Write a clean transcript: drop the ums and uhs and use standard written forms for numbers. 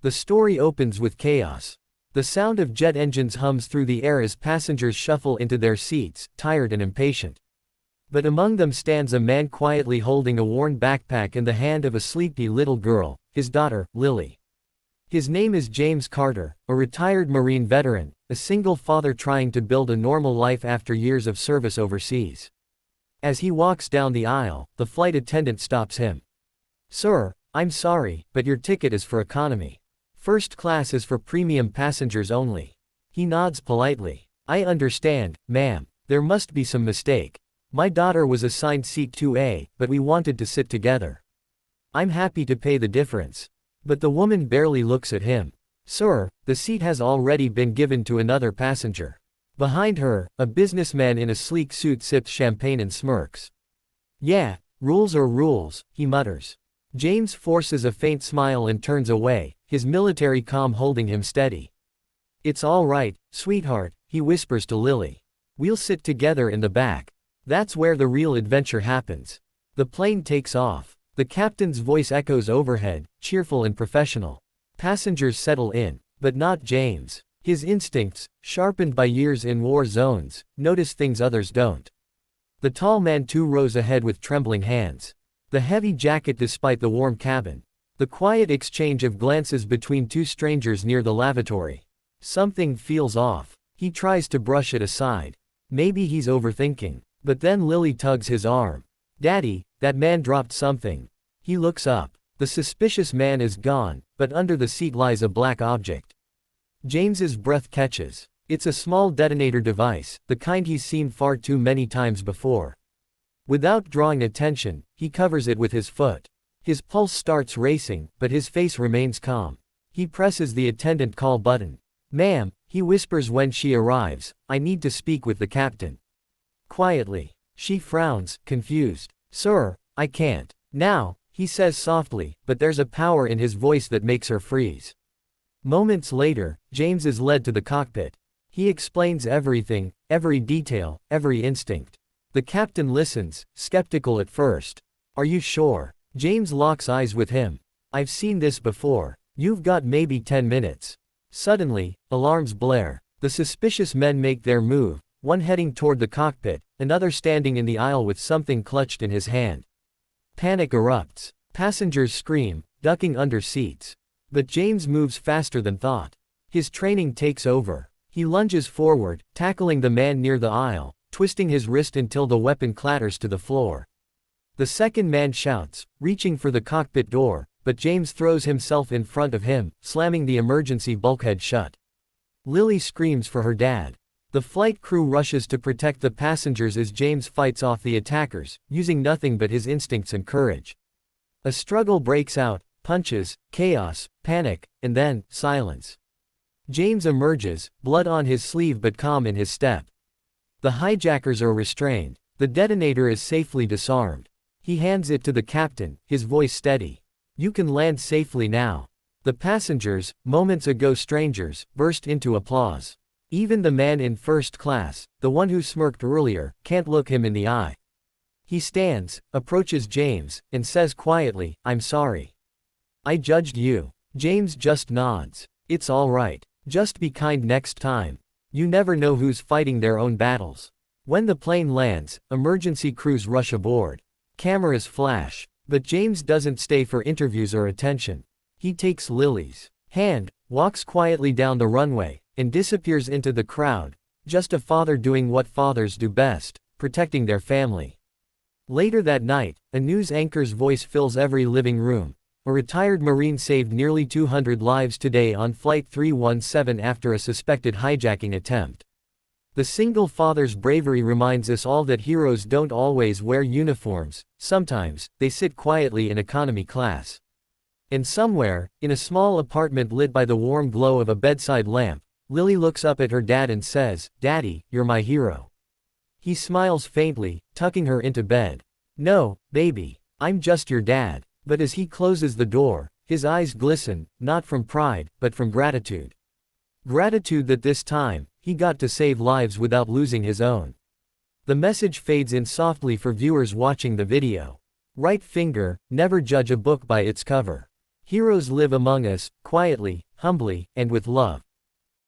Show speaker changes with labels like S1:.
S1: The story opens with chaos. The sound of jet engines hums through the air as passengers shuffle into their seats, tired and impatient. But among them stands a man quietly holding a worn backpack in the hand of a sleepy little girl, his daughter, Lily. His name is James Carter, a retired Marine veteran, a single father trying to build a normal life after years of service overseas. As he walks down the aisle, the flight attendant stops him. "Sir, I'm sorry, but your ticket is for economy. First class is for premium passengers only." He nods politely. "I understand, ma'am. There must be some mistake. My daughter was assigned seat 2A, but we wanted to sit together. I'm happy to pay the difference." But the woman barely looks at him. "Sir, the seat has already been given to another passenger." Behind her, a businessman in a sleek suit sips champagne and smirks. "Yeah, rules are rules," he mutters. James forces a faint smile and turns away, his military calm holding him steady. "It's all right, sweetheart," he whispers to Lily. "We'll sit together in the back. That's where the real adventure happens." The plane takes off. The captain's voice echoes overhead, cheerful and professional. Passengers settle in, but not James. His instincts, sharpened by years in war zones, notice things others don't. The tall man 2 rows ahead with trembling hands. The heavy jacket despite the warm cabin. The quiet exchange of glances between two strangers near the lavatory. Something feels off. He tries to brush it aside. Maybe he's overthinking. But then Lily tugs his arm. "Daddy, that man dropped something." He looks up. The suspicious man is gone, but under the seat lies a black object. James's breath catches. It's a small detonator device, the kind he's seen far too many times before. Without drawing attention, he covers it with his foot. His pulse starts racing, but his face remains calm. He presses the attendant call button. "Ma'am," he whispers when she arrives, "I need to speak with the captain." Quietly. She frowns, confused. "Sir, I can't. Now," he says softly, but there's a power in his voice that makes her freeze. Moments later, James is led to the cockpit. He explains everything, every detail, every instinct. The captain listens, skeptical at first. "Are you sure?" James locks eyes with him. "I've seen this before. You've got maybe 10 minutes. Suddenly, alarms blare. The suspicious men make their move, one heading toward the cockpit, another standing in the aisle with something clutched in his hand. Panic erupts. Passengers scream, ducking under seats. But James moves faster than thought. His training takes over. He lunges forward, tackling the man near the aisle, twisting his wrist until the weapon clatters to the floor. The second man shouts, reaching for the cockpit door, but James throws himself in front of him, slamming the emergency bulkhead shut. Lily screams for her dad. The flight crew rushes to protect the passengers as James fights off the attackers, using nothing but his instincts and courage. A struggle breaks out, punches, chaos, panic, and then, silence. James emerges, blood on his sleeve but calm in his step. The hijackers are restrained. The detonator is safely disarmed. He hands it to the captain, his voice steady. "You can land safely now." The passengers, moments ago strangers, burst into applause. Even the man in first class, the one who smirked earlier, can't look him in the eye. He stands, approaches James, and says quietly, "I'm sorry. I judged you." James just nods. "It's all right. Just be kind next time. You never know who's fighting their own battles." When the plane lands, emergency crews rush aboard. Cameras flash. But James doesn't stay for interviews or attention. He takes Lily's hand, walks quietly down the runway, and disappears into the crowd, just a father doing what fathers do best, protecting their family. Later that night, a news anchor's voice fills every living room. A retired Marine saved nearly 200 lives today on Flight 317 after a suspected hijacking attempt. The single father's bravery reminds us all that heroes don't always wear uniforms, sometimes, they sit quietly in economy class. And somewhere, in a small apartment lit by the warm glow of a bedside lamp, Lily looks up at her dad and says, "Daddy, you're my hero." He smiles faintly, tucking her into bed. "No, baby, I'm just your dad." But as he closes the door, his eyes glisten, not from pride, but from gratitude. Gratitude that this time, he got to save lives without losing his own. The message fades in softly for viewers watching the video. Right finger, never judge a book by its cover. Heroes live among us, quietly, humbly, and with love.